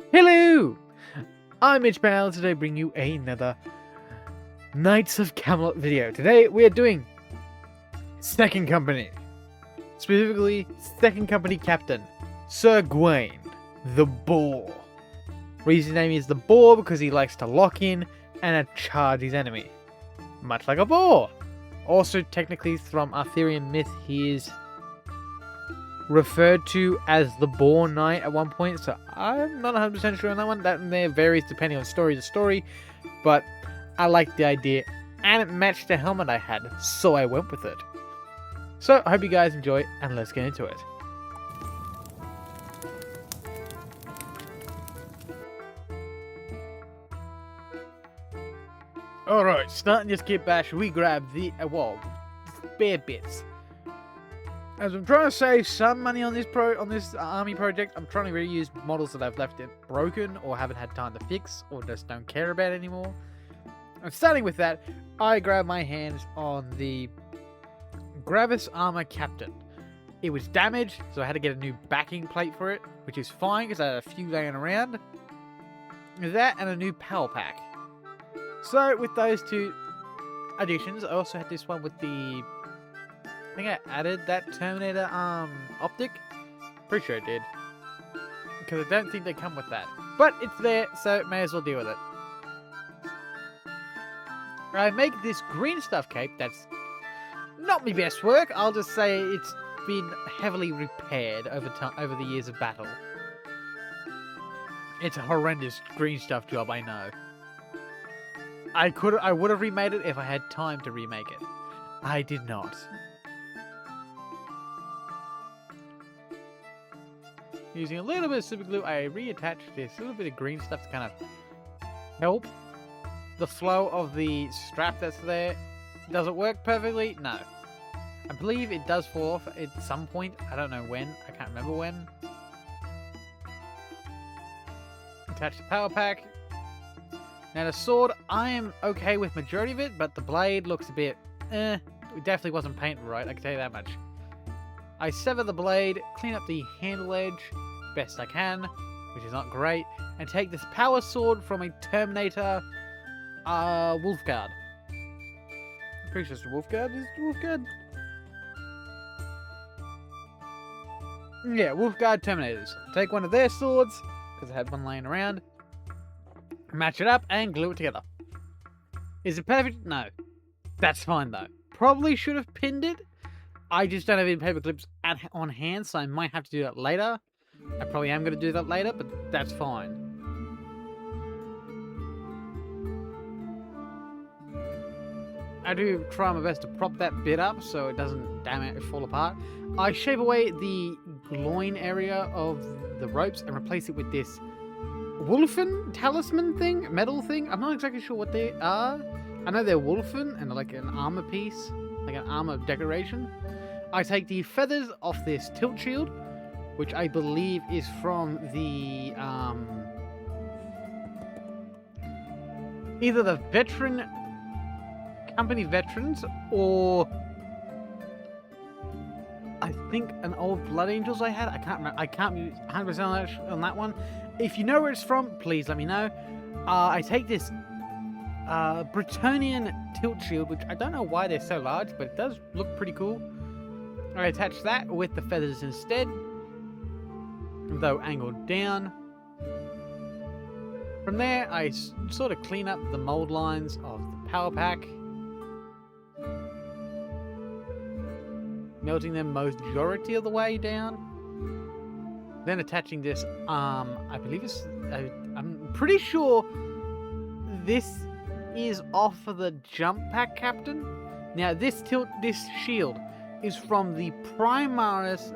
Hello! I'm Mitch Bale. Today I bring you another Knights of Camelot video. Today we are doing Second Company. Specifically, Second Company Captain, Sir Gawain, the BOAR. Reason his name is the BOAR because he likes to lock in and charge his enemy. Much like a boar. Also, technically from Arthurian myth, he is referred to as the BOAR Knight at one point, so I'm not 100% sure on that one. That there varies depending on story to story, but I liked the idea and it matched the helmet I had, so I went with it. So I hope you guys enjoy, and let's get into it. Alright, starting this kit bash, we grab the spare bits. As I'm trying to save some money on this army project, I'm trying to reuse models that I've left it broken or haven't had time to fix or just don't care about anymore. And starting with that, I grab my hands on the Gravis Armour Captain. It was damaged, so I had to get a new backing plate for it, which is fine because I had a few laying around. That and a new power pack. So with those two additions, I also had this one with the, I think I added that Terminator optic. Pretty sure I did. Because I don't think they come with that. But it's there, so may as well deal with it. I make this green stuff cape that's not my best work. I'll just say it's been heavily repaired over the years of battle. It's a horrendous green stuff job, I know. I would have remade it if I had time to remake it. I did not. Using a little bit of super glue, I reattached this little bit of green stuff to kind of help the flow of the strap that's there. Does it work perfectly? No. I believe it does fall off at some point. I don't know when. I can't remember when. Attach the power pack. Now the sword, I am okay with majority of it, but the blade looks a bit It definitely wasn't painted right, I can tell you that much. I sever the blade, clean up the handle edge best I can, which is not great, and take this power sword from a Terminator Wolfguard. I'm pretty sure it's a Wolfguard. Is it Wolfguard? Yeah, Wolfguard Terminators. Take one of their swords, because I had one laying around, match it up, and glue it together. Is it perfect? No. That's fine, though. Probably should have pinned it. I just don't have any paper clips on hand, so I might have to do that later. I probably am going to do that later, but that's fine. I do try my best to prop that bit up so it doesn't fall apart. I shave away the groin area of the ropes and replace it with this wolfen talisman thing, metal thing. I'm not exactly sure what they are. I know they're wolfen and like an armor piece, like an armor decoration. I take the feathers off this tilt shield, which I believe is from the either the company veterans or I think an old Blood Angels I had. I can't remember. I can't be 100% on that one. If you know where it's from, please let me know. I take this Bretonian tilt shield, which I don't know why they're so large, but it does look pretty cool. I attach that with the feathers instead, though angled down. From there, I sort of clean up the mold lines of the power pack, melting them majority of the way down. Then attaching this, I believe it's, I'm pretty sure this is off of the jump pack captain. Now this shield is from the primaris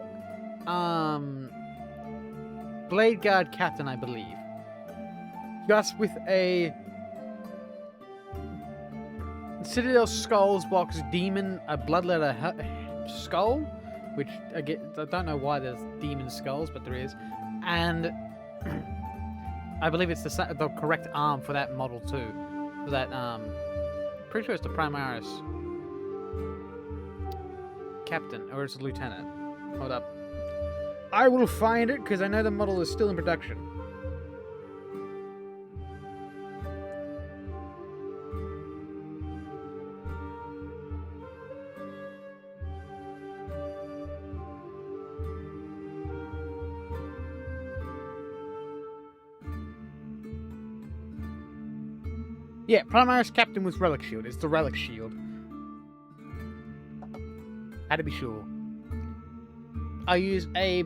blade guard captain, I believe. Just with a Citadel Skulls box demon, a bloodletter skull, which I don't know why there's demon skulls, but there is, and I believe it's the correct arm for that model too. For that, pretty sure it's the primaris captain, or it's a lieutenant. Hold up. I will find it, because I know the model is still in production. Yeah, primaris captain with relic shield. It's the relic shield. Had to be sure. I use a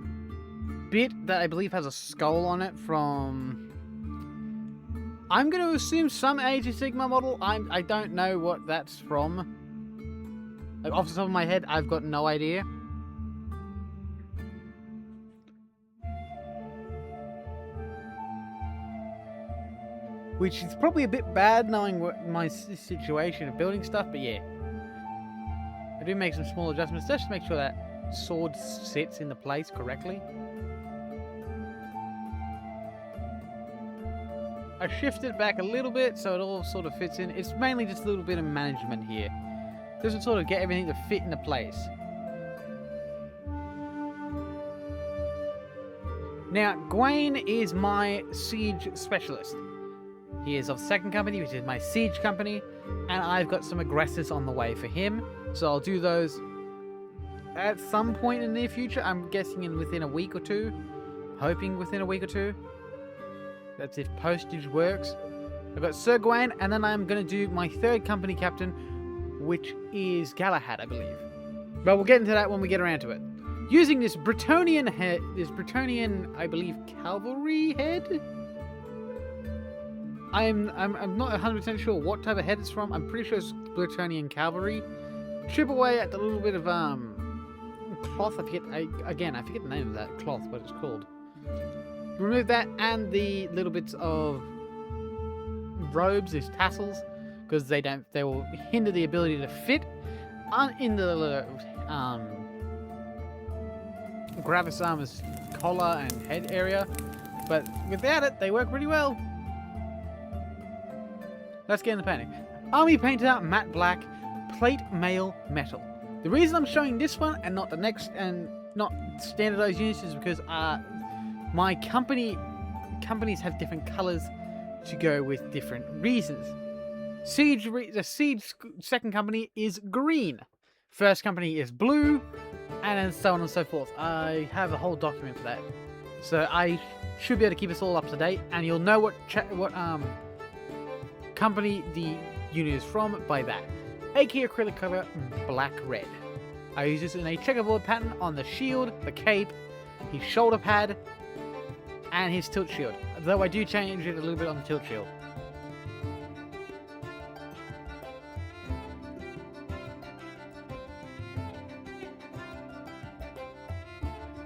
bit that I believe has a skull on it from... I'm going to assume some Age of Sigmar model. I don't know what that's from. Like, off the top of my head, I've got no idea. Which is probably a bit bad knowing what my situation of building stuff, but yeah. I do make some small adjustments just to make sure that sword sits in the place correctly. I shifted it back a little bit so it all sort of fits in. It's mainly just a little bit of management here. Just to sort of get everything to fit into place. Now, Gawain is my siege specialist. He is of the second company, which is my siege company, and I've got some aggressors on the way for him. So I'll do those at some point in the near future. I'm guessing within a week or two. Hoping within a week or two. That's if postage works. I've got Sir Gawain, and then I'm going to do my third company captain, which is Galahad, I believe. But we'll get into that when we get around to it. Using this Bretonnian head, I believe, cavalry head? I'm not 100% sure what type of head it's from. I'm pretty sure it's Bretonnian cavalry. Chip away at the little bit of cloth. I forget the name of that cloth, what it's called. Remove that and the little bits of robes, these tassels, because they will hinder the ability to fit in the Gravis Armour's collar and head area. But without it, they work pretty well. Let's get into painting. Army painter, matte black, plate mail metal. The reason I'm showing this one and not the next and not standardized units is because my companies have different colors to go with different reasons. The Siege second company is green. First company is blue, and then so on and so forth. I have a whole document for that. So I should be able to keep us all up to date, and you'll know what company the unit is from by that. AK acrylic color, black red. I use this in a checkerboard pattern on the shield, the cape, his shoulder pad, and his tilt shield, though I do change it a little bit on the tilt shield.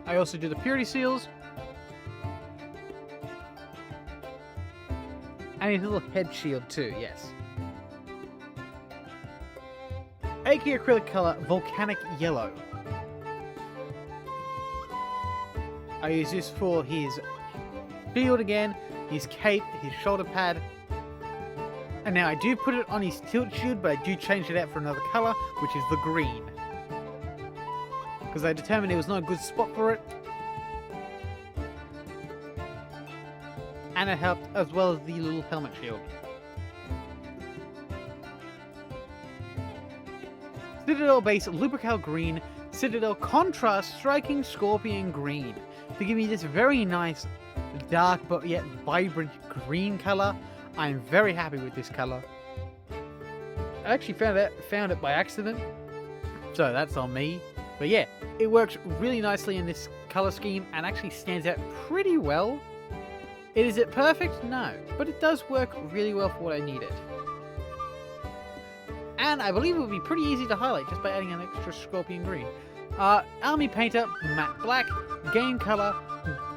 I also do the purity seals, and his little head shield too, yes. AK acrylic color, volcanic yellow. I use this for his shield again, his cape, his shoulder pad. And now I do put it on his tilt shield, but I do change it out for another color, which is the green. Because I determined it was not a good spot for it. And it helped, as well as the little helmet shield. Citadel base, Lubrical green, Citadel contrast, striking scorpion green. To give me this very nice, dark but yet vibrant green color. I'm very happy with this color. I actually found it by accident, so that's on me. But yeah, it works really nicely in this color scheme and actually stands out pretty well. Is it perfect? No, but it does work really well for what I need it. And I believe it would be pretty easy to highlight just by adding an extra scorpion green. Army painter, matte black, game color,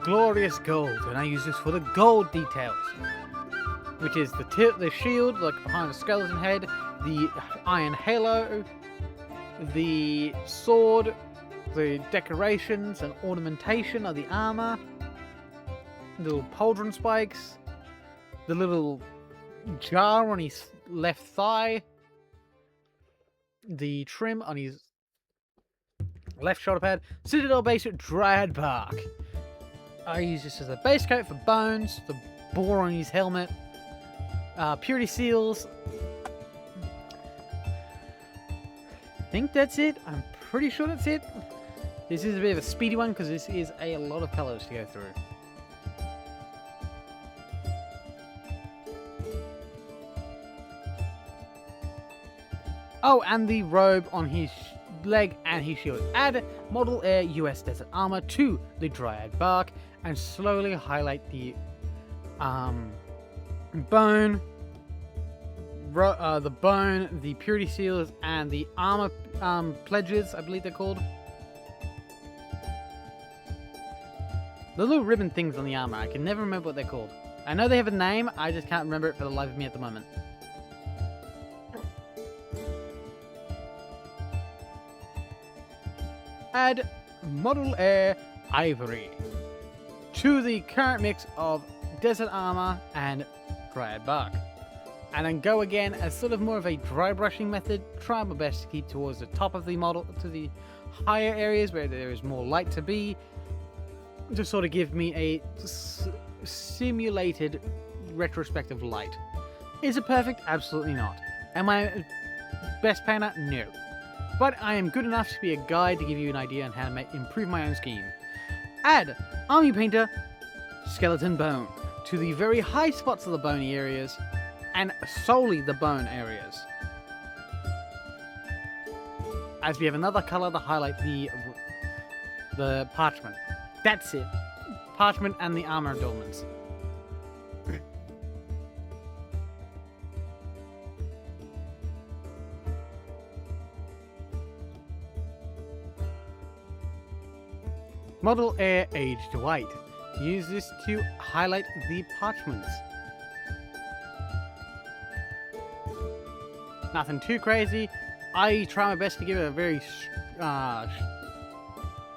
glorious gold, and I use this for the gold details, which is the shield, like behind the skeleton head, the iron halo, the sword, the decorations and ornamentation of the armor, the little pauldron spikes, the little jar on his left thigh, the trim on his left shoulder pad, Citadel base dryad bark. I use this as a base coat for bones, the boar on his helmet, purity seals. I think that's it. I'm pretty sure that's it. This is a bit of a speedy one because this is a lot of colors to go through. Oh, and the robe on his leg and his shield. Add Model Air US Desert Armor to the Dryad Bark and slowly highlight the bone, the purity seals, and the armor pledges, I believe they're called. The little ribbon things on the armor, I can never remember what they're called. I know they have a name, I just can't remember it for the life of me at the moment. Add Model Air Ivory to the current mix of Desert Armor and Dryad Bark. And then go again as sort of more of a dry brushing method. Try my best to keep towards the top of the model, to the higher areas where there is more light to be, to sort of give me a simulated retrospective light. Is it perfect? Absolutely not. Am I best painter? No. But I am good enough to be a guide to give you an idea on how to improve my own scheme. Add Army Painter Skeleton Bone to the very high spots of the bony areas, and solely the bone areas. As we have another color to highlight the parchment. That's it. Parchment and the armor adornments. Model Air Aged White. Use this to highlight the parchments. Nothing too crazy. I try my best to give it a very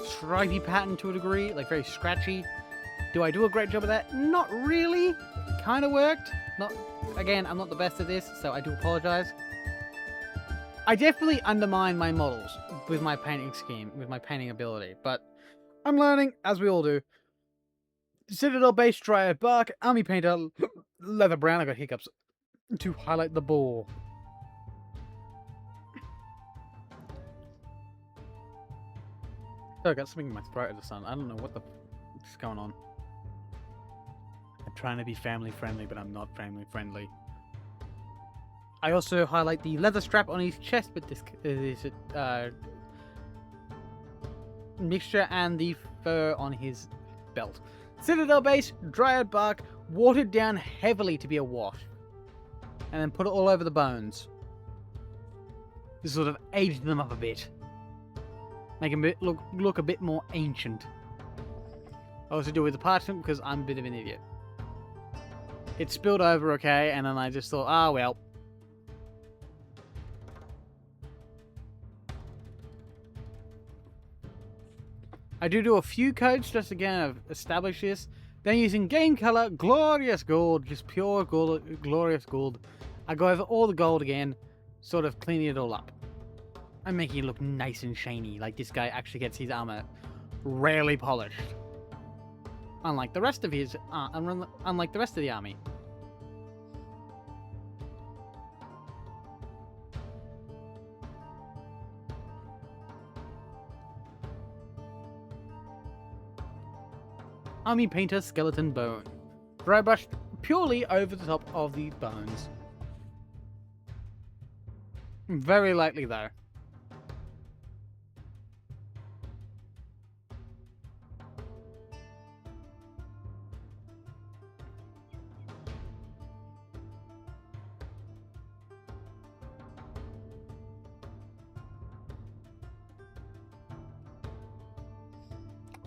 stripy pattern to a degree, like very scratchy. Do I do a great job of that? Not really. Kind of worked. Again, I'm not the best at this, so I do apologize. I definitely undermine my models with my painting scheme, with my painting ability, but I'm learning, as we all do. Citadel Base Dryad Bark, Army Painter, Leather Brown, I got hiccups, to highlight the BOAR. Oh, I got something in my throat at the sun. I don't know what the f is going on. I'm trying to be family friendly, but I'm not family friendly. I also highlight the leather strap on his chest with this mixture and the fur on his belt. Citadel Base, Dryad Bark, watered down heavily to be a wash. And then put it all over the bones. To sort of age them up a bit. Make them look a bit more ancient. I also do it with the parchment because I'm a bit of an idiot. It spilled over okay, and then I just thought, ah, well. I do a few coats just again to establish this. Then using game color, glorious gold, just pure gold, glorious gold. I go over all the gold again, sort of cleaning it all up. I'm making it look nice and shiny, like this guy actually gets his armor rarely polished. Unlike the rest of the army. Army Painter Skeleton Bone. Dry brushed purely over the top of the bones. Very lightly though.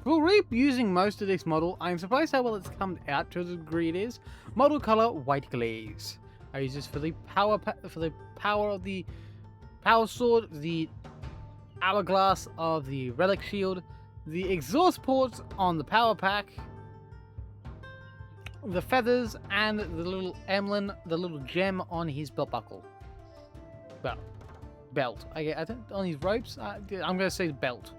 We'll be using most of this model. I'm surprised how well it's come out to the degree it is. Model color white glaze. I use this for the power of the power sword, the hourglass of the relic shield, the exhaust ports on the power pack, the feathers, and the little emblem, the little gem on his belt buckle. Belt. I think on his ropes. I'm going to say belt.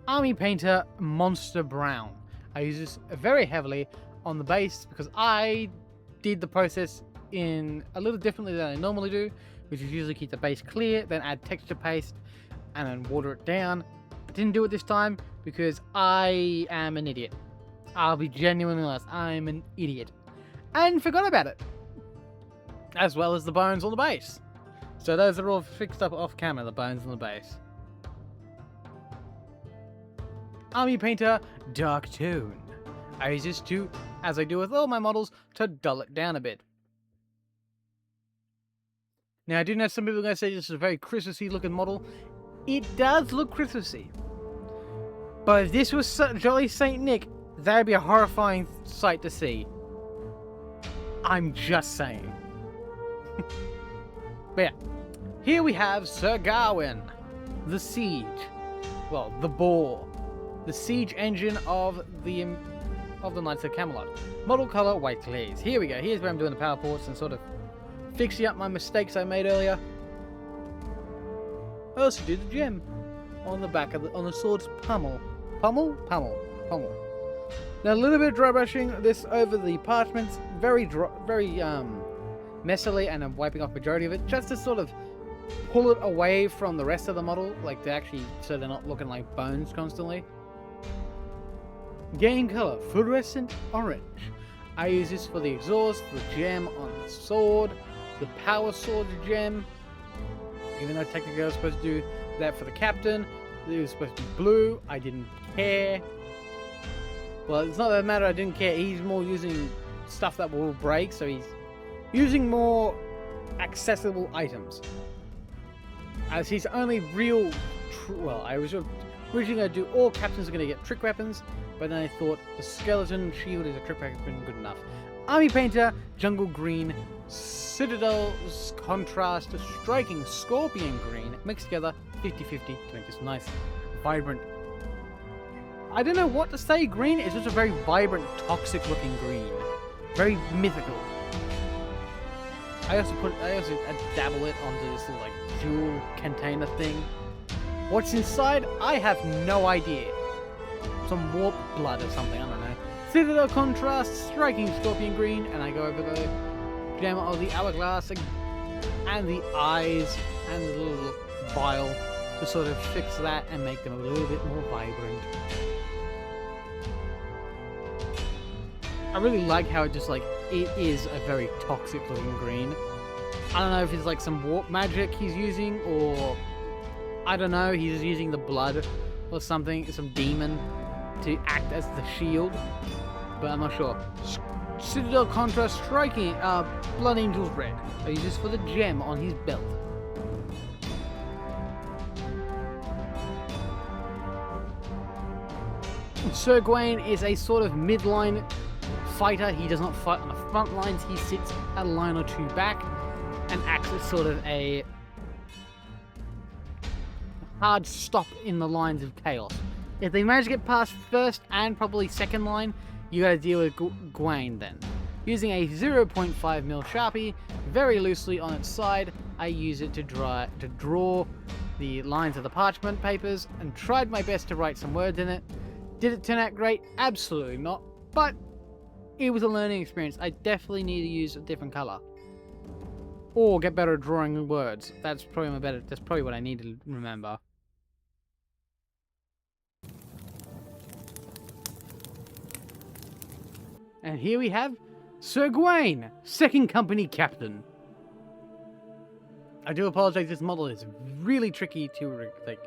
Army Painter Monster Brown. I use this very heavily on the base because I did the process in a little differently than I normally do, which is usually keep the base clear, then add texture paste, and then water it down. I didn't do it this time because I am an idiot. I'll be genuinely honest. I'm an idiot. And forgot about it. as well as the bones on the base. So those are all fixed up off camera, the bones on the base. Army Painter Dark Tone. I use this to, as I do with all my models, to dull it down a bit. Now I do know some people are going to say this is a very Christmassy looking model. It does look Christmassy. But if this was Jolly Saint Nick, that would be a horrifying sight to see. I'm just saying. But yeah, here we have Sir Gawain, the Siege. Well, the BOAR, the siege engine of the Knights of Camelot. Model color white glaze. Here we go. Here's where I'm doing the power ports and sort of fixing up my mistakes I made earlier. I also do the gem on the back of on the sword's pummel. Pummel. Now a little bit of dry brushing this over the parchments, very messily, and I'm wiping off majority of it just to sort of pull it away from the rest of the model, like to actually so they're not looking like bones constantly. Game color fluorescent orange. I use this for the exhaust, the gem on the sword, the power sword gem. Even though technically I was supposed to do that for the captain, it was supposed to be blue. I didn't care. Well, it's not that matter. I didn't care. He's more using stuff that will break, so he's using more accessible items. As he's only real. Well, I was originally going to do all captains are going to get trick weapons, but then I thought the skeleton shield is a trick weapon good enough. Army Painter Jungle Green, Citadel's Contrast Striking Scorpion Green, mixed together 50-50 to make this nice, vibrant. I don't know what to say. Green is just a very vibrant, toxic-looking green, very mythical. I also dabble it onto this little like jewel container thing. What's inside? I have no idea. Some warp blood or something. I don't know. Citadel Contrast Striking Scorpion Green, and I go over the gem of the hourglass and the eyes and the little vial to sort of fix that and make them a little bit more vibrant. I really like how it just like, it is a very toxic looking green. I don't know if it's like some warp magic he's using, or I don't know, he's using the blood or something, some demon to act as the shield, but I'm not sure. Citadel Contrast Striking Blood Angel's Red. I use this for the gem on his belt. Sir Gawain is a sort of midline fighter. He does not fight on the front lines. He sits a line or two back and acts as sort of a hard stop in the lines of chaos. If they manage to get past first and probably second line, you gotta deal with Gawain then. Using a 0.5mm Sharpie, very loosely on its side, I use it to draw the lines of the parchment papers and tried my best to write some words in it. Did it turn out great? Absolutely not, but it was a learning experience. I definitely need to use a different color. Or get better at drawing words. That's probably what I need to remember. And here we have Sir Gawain, second company captain. I do apologize, this model is really tricky to like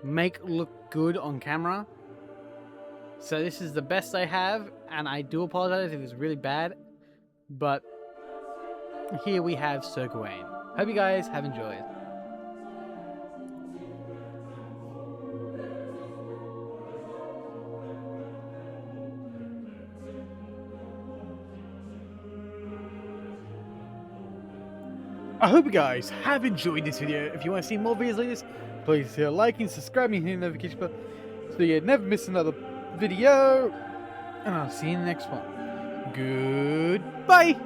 make look good on camera. So this is the best I have, and I do apologize if it's really bad, but here we have Sir Gawain. Hope you guys have enjoyed. I hope you guys have enjoyed this video. If you want to see more videos like this, please hit like and subscribe and hit the notification bell so you never miss another video. And I'll see you in the next one. Goodbye.